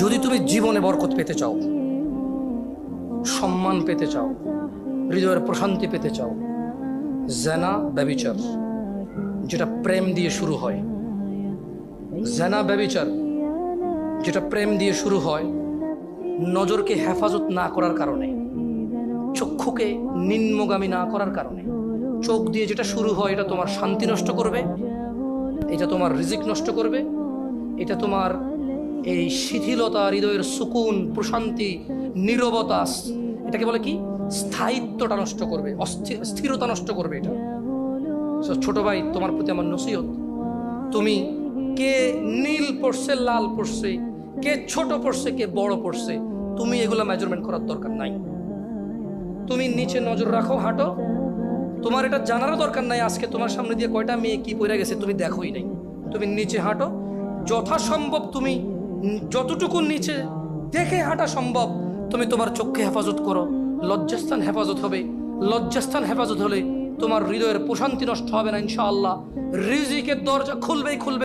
যদি তুমি জীবনে বরকত পেতে চাও, সম্মান পেতে চাও, হৃদয়ের প্রশান্তি পেতে চাও, জেনা ব্যভিচার যেটা প্রেম দিয়ে শুরু হয়, জেনা ব্যভিচার যেটা প্রেম দিয়ে শুরু হয়, নজরকে হেফাজত না করার কারণে, চক্ষুকে নিম্নগামী না করার কারণে, চোখ দিয়ে যেটা শুরু হয়, এটা তোমার শান্তি নষ্ট করবে, এটা তোমার রিজিক নষ্ট করবে, এটা তোমার এই শিথিলতা, হৃদয়ের সুকুন, প্রশান্তি, নীরবতা, এটাকে বলে কি, স্থায়িত্বটা নষ্ট করবে, স্থিরতা নষ্ট করবে এটা। ছোট ভাই, তোমার প্রতি আমার নসিহত, তুমি কে নীল পড়ছে, লাল পড়ছে, কে ছোট পড়ছে, কে বড় পড়ছে, তুমি এগুলা মেজারমেন্ট করার দরকার নাই। তুমি নিচে নজর রাখো, হাঁটো, তোমার এটা জানারও দরকার নাই আজকে তোমার সামনে দিয়ে কয়টা মেয়ে কি পড়ে গেছে তুমি দেখোই নাই। তুমি নিচে হাঁটো, যথাসম্ভব তুমি যতটুকু নিচে দেখে হাঁটা সম্ভব তুমি তোমার চোখকে হেফাজত করো। লজ্জাস্থান হেফাজত হবে, লজ্জাস্থান হেফাজত হলে তোমার হৃদয়ের প্রশান্তি নষ্ট হবে না ইনশাআল্লাহ। রিজিকের দরজা খুলবেই খুলবে।